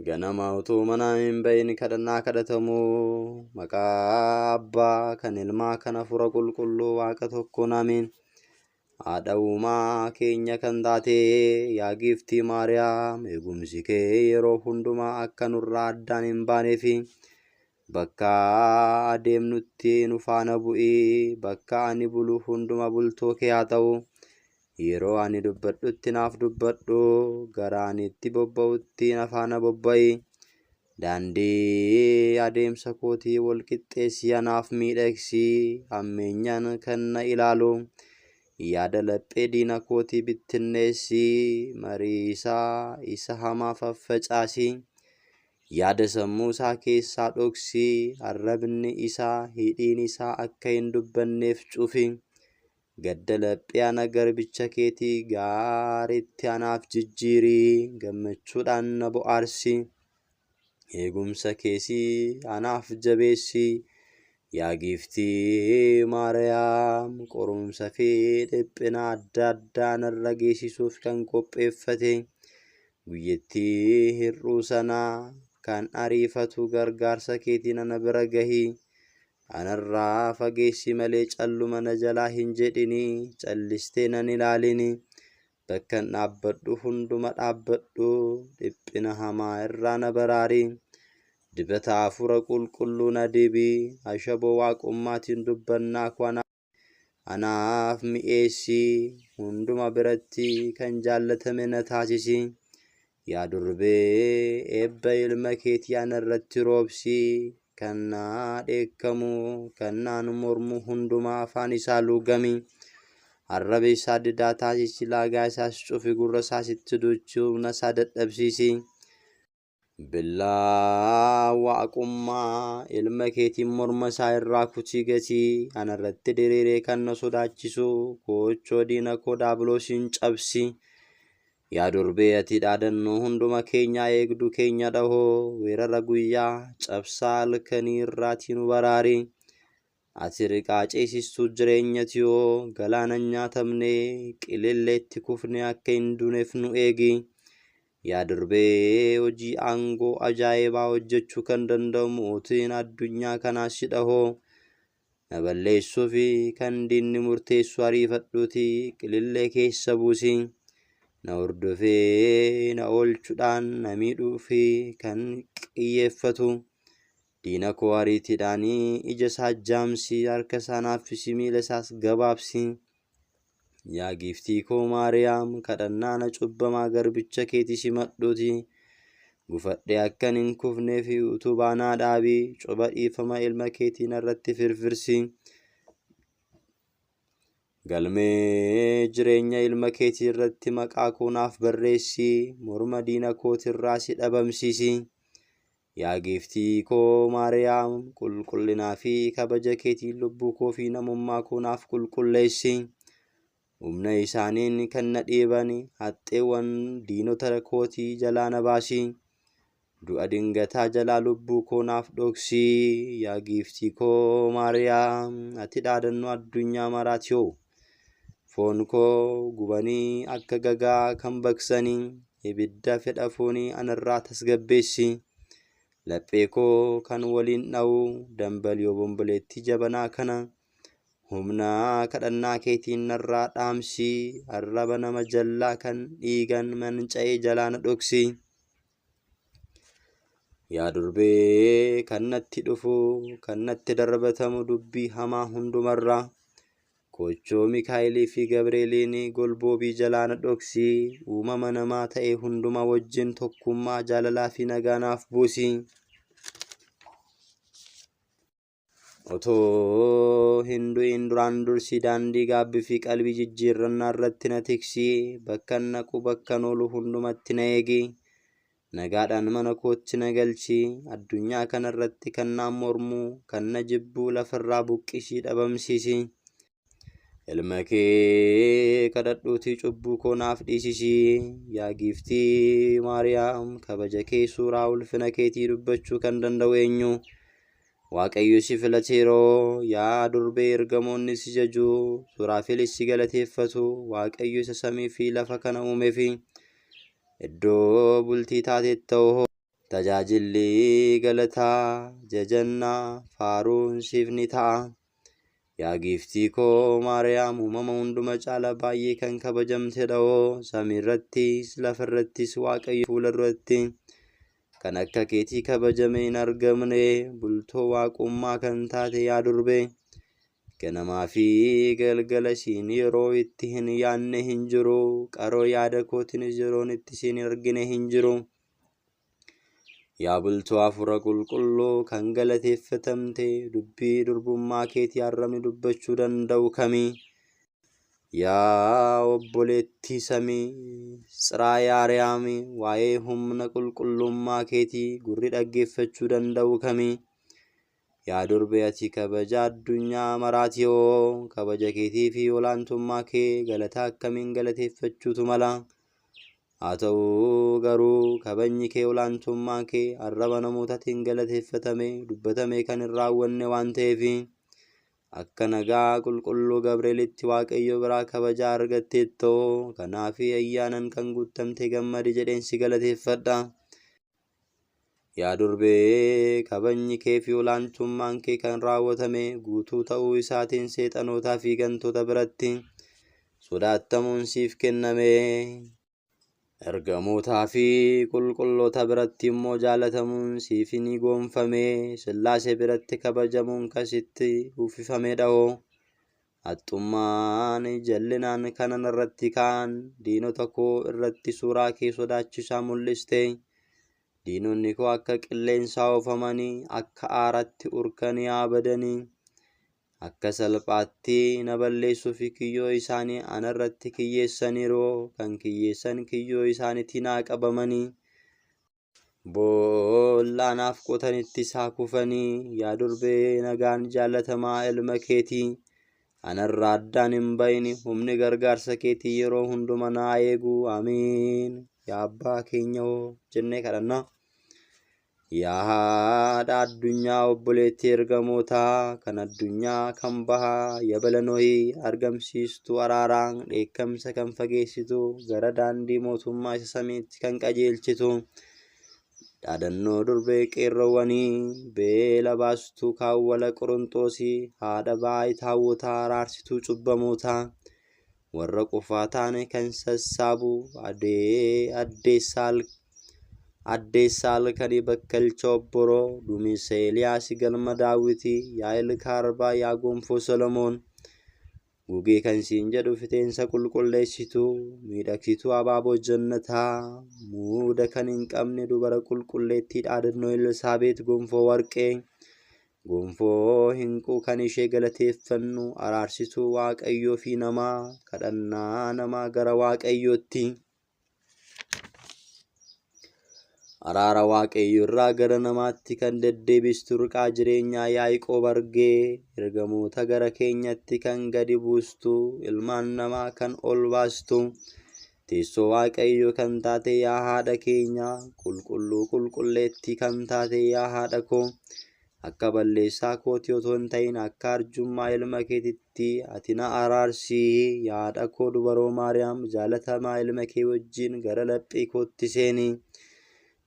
Ganama utuu manaa hin bahin kadhannaa kadhatamu maqaa Abbaa kan Ilmaa kan Hafuura Qulqulluu Waaqa tokkoon amiin. Haadha uumaa keenya kan taate yaa giiftii Maariyaam, eegumsi kee yeroo hundumaa akka nurraa addaan hin baaneefi bakka adeemnutti nu faana bu'ii. Bakka ani bulu hunduma bultoo kee haa ta'u. Yeroo ani dubbadhutti naaf dubbadhu, gara ani itti bobba'utti na faana bobba'i. Daandii adeemsa kootii wal qixxeessi, anaaf miidhagsi. Hammeenyaan kan na ilaalu yaada laphee diina kootii bittinneessi. Marii isaa isa hamaa faffacaasi, yaada sammuu isaa keessaa dhoksi. Arrabni isaa hidhiin isaa akka hin dubbanneef cufi. Gadda laphee ana garbicha keetii gaariitti anaaf jijjiiri. Gammachuudhaan na bohaarsi, eegumsa keetii anaaf jabeessi. Yaa giiftii Maariyaam, qorumsa fi dhiphina adda addaa narra geessisuuf kan qopheeffate guyyattii hir'uu sanaa kan ariifatu gargaarsa keetiin ana bira gahi. Anarraa fageessi malee calluma na jalaa hin jedhini, callistee nan ilaalini. Bakkan dhaabbadhu hunduma dhaabbadhu, dhiphina hamaa irraa na baraari. Dibata Hafuura Qulqulluu na dibi, ashaboo Waaqummaatiin dubbannaa koo anaaf mi'eessi. Hunduma biratti kan jaallatame na taasisi. Yaa durbee eebba ilma keetii ana irratti roobsi. Kan naa dheekkamu, kan naan mormu hundumaa afaan isaa luugami. Arraba isaa didaa taasisi, laagaa isaas cufi. Gurra isaas itti duuchi, humna isaa dadhabsiisi. Billaa Waaqummaa ilma keetiin morma isaa irraa kutii gatii. Ana irratti diriiree kan na sodaachisu, koochoo diina koo Daabiloosiin cabsi. Yaa durbee ati dhaadannoo hunduma keenyaa eegdu keenya dhahoo. Weerara guyyaa cabsaa halkanii irraatii nu baraari. Ati riqaa ceesistuu jireenyati yoo galaana nyaatamne qililleetti kufne akka hin duuneef nu eegi. Yaa durbee hojii aangoo ajaa'ibaa hojjechuu kan danda'u mootiin addunyaa kanaas si dhahoo. Na balleessuu fi kan diinni murteessu ariifadhuuti qilillee keessa buusi. Na hordofee na oolchuudhaan na miidhuu fi kan qiyyeeffatu diina koo ariitiidhaanii ija isaa jaamsi, harka isaa naaffisi, miila isaas gabaabsi. Yaa giiftii koo Maariyaam, kadhannaa na cubbamaa garbicha keetii simadhuuti. Gufadhee akkan hin kufnee fi utubaa naa dhaabi. Cuba dhiifama ilma keetii narratti firfirsi. Galmee jireenya ilma keetii irratti maqaa koo naaf barreessi. Morma diina kootirraa si dhabamsiisi. Yaa giiftii koo Maariyaam, qulqullinaa fi kabaja keetiin lubbuu koo fi namummaa koo naaf qulqulleessi. Humna isaaniin kan na dhiiban haxxeewwan diinota kootii jalaa na baasi. Du'a dingataa jalaa lubbuu koo naaf dhoksi. Yaa giiftii koo Maariyaam, ati dhaadannoo addunyaa maraati yoo. Foon koo gubanii akka gagaa kan baqsanii, ibidda fedha foonii anarraa tasgabbeessi. Laphee koo kan waliin dha'u dambaliyo bomboleettii jabanaa kana humna kadhannaa keetiin narraa dhaamsi. Arraba nama jallaa kan dhiigan manca'ee jalaa na dhoksi. Yaa durbee kan natti dhufu, kan natti darbatamu dubbii hamaa hundumarraa koochoo Mikaa'elii fi Gabreeliin golboobii jalaa na dhoksi. Uumama namaa ta'e hunduma wajjin tokkummaa jaalalaa fi nagaa naaf buusi. Otoo hin du'in duraan dursi daandii gaabbii fi qalbii jijjiirrannaa irratti na tiksi. Bakkan naqu bakkan oolu hundumatti na eegi. Nagaadhaan mana kootti na galchi. Addunyaa kana irratti kan naan mormu, kan na jibbu lafarraa buqqisii dhabamsiisi. Ilma kee kadhadhuutii cubbuu koo naaf dhiisisi. Yaa giiftii Maariyaam, kabaja kee suuraa ulfina keetii dubbachuu kan danda'u eenyu? Waaqayyo si filateeroo. Yaa durbee ergamoonni si jaju, Suraafelis si galateeffatu. Waaqayyo isa samii fi lafa kana uumeefi iddoo bultii taatetti ta'u tajaajilli galataa jajannaa faaruun siif ni ta'a. Yaa giiftii koo Maariyaam uumama hunduma caala baay'ee kan kabajamtedha oo samiirrattis lafarrattis Waaqayyo fuula duratti kan akka keetii kabajame hin argamne bultoo waaqummaa kan taate yaa durbe ganamaa fi galgala isiin yeroo itti hin yaanne hin jiru qaroo yaada kootiinis yeroon itti isiin argine hin jiru. Yaa bultoo hafuura qulqulluu kan galateeffatamte dubbii durbummaa keetii arrabni dubbachuu danda'u kamii? Yaa obboleettii samii Tsiraayi Aariyaam waa'ee humna qulqullummaa keetii gurri dhaggeeffachuu danda'u kamii? Yaa durbee ati kabaja addunyaa maraati oo kabaja keetii fi olaantummaa kee galata akkamiin galateeffachuutu mala? Haa ta'u garuu kabajni kee olaantummaa kee arraba namootaatiin galateeffatame dubbatame kan hin raawwanne waan ta'eef akka nagaa qulqulluu Gabri'eelitti Waaqayyo biraa kabajaa argatteettoo kanaaf ayyaanan kan guutamte gammadi jedheen si galateeffadha. Yaa durbee kabajni kee fi olaantummaan kee kan raawwatame guutuu ta'uu isaatiin seexanootaa fi gantoota biratti sodaattamuun siif kenname. Ergamootaa fi qulqulloota biratti immoo jaalatamuun siif ni goonfame. Sillaasee biratti kabajamuun kasitti uffifamedha oo haxxummaan jallinaan kanan irratti ka'an diinota koo irratti suuraa kee sodaachisaa mul'iste. Diinonni koo akka qilleensaa oofamanii akka aaratti urkanii abadanii akka salphaatti na balleessuuf kiyyoo isaanii anarratti kiyyeessaniiru kan kiyyeessan kiyyoo isaaniitti naa qabamanii boollaanaaf qotanitti isaa kufanii. Yaa durbee nagaan jaalatamaa ilma keetii anarraa addaan hin bahin humni gargaarsa keetii yeroo hunduma naa eegu amiin. Yaa abbaa keenya hoo jennee kadhanna. Yaa haadha addunyaa obboleettii ergamootaa kan addunyaa kan bahaa yabala Nohii argamsiistu araaraan dheekkamsa kan fageessitu gara daandii mootummaa isa samiitti kan qajeelchitu dhaadannoo durbee qeerroowwanii beela baastuu kaawwala Qorontoosii haadha baay'ee hawwataa araarsituu cubbamootaa warra qofaa taane kan sassaabu addeessaa halkanii bakkalcha obboroo duumessa Eeliyaas galma Daawitii yaa ilka arbaa yaa gonfoo Solomoon gugee kan siin jedhu fiteensa qulqulleessitu miidhagsituu abaaboo jannataa muuda kan hin qabne dubara qulqulleettii dhaadannoo Elsaabeet gonfoo warqee gonfoo hinquu kan ishee galateeffannu araarsituu Waaqayyoo fi namaa kadhannaa namaa gara Waaqayyootti. Araara Waaqayyo irraa gara namaatti kan deddeebistu riqaa jireenyaa Yaaqoob argee ergamoota gara keenyatti kan gadi buustu ilmaan namaa kan ol baastu teessoo Waaqayyo kan taate yaa haadha keenya qulqulluu qulqulleettii kan taate yaa haadha koo akka balleessaa kootii otoo hin ta'in akka arjummaa ilma keetitti ati na araarsii. Yaa haadha koo dubaroo Maariyaam jaalatamaa ilma kee wajjin gara laphee kootti seeni.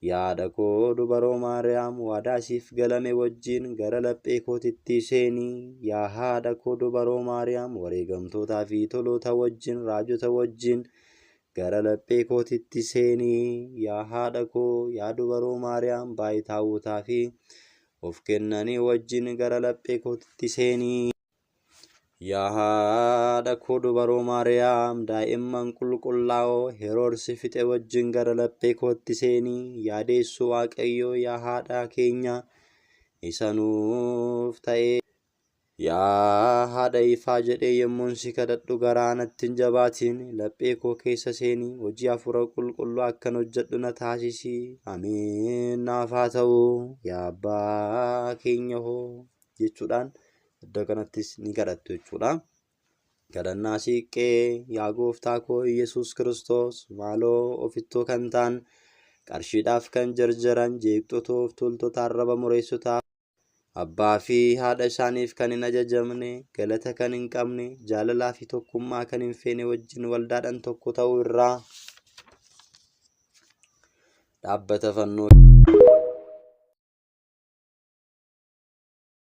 Yaa haadha koo dubaroo Maariyaam waadaa siif galame wajjin gara laphee kootitti seeni. Yaa haadha koo dubaroo Maariyaam wareegamtootaa fi toloota wajjin raajota wajjin gara laphee kootitti seeni. Yaa haadha koo yaa dubaroo Maariyaam baay'itaawwotaa fi of kennanii wajjin gara laphee kootitti seeni. Yaa haadha koo dubaroo Maariyaam daa'imman qulqullaa'oo Heroodis fixe wajjin gara laphee kootti seeni. Yaa deessuu Waaqayyoo yaa haadha keenya isa nuuf ta'e. Yaa haadha ifaa jedhee yommuun si kadhadhu garaa natti hin jabaatin laphee koo keessa seeni hojii hafuura qulqulluu akkan hojjedhu na taasisi. Amiin naaf haa ta'u. Yaa abbaa keenya hoo jechuudhaan iddoo kanattis ni kadhattu jechuudha. Kadhannaa siiqqee yaa gooftaa koo Yesuus Kiristoos maaloo ofittoo kan ta'an qarshiidhaaf kan jarjaran jeeqxotoof toltoota arraba mureessotaaf abbaa fi haadha isaaniif kan hin ajajamne galata kan hin qabne jaalalaa fi tokkummaa kan hin feene wajjin waldaadhaan tokko ta'uu irraa dhaabbata fannoo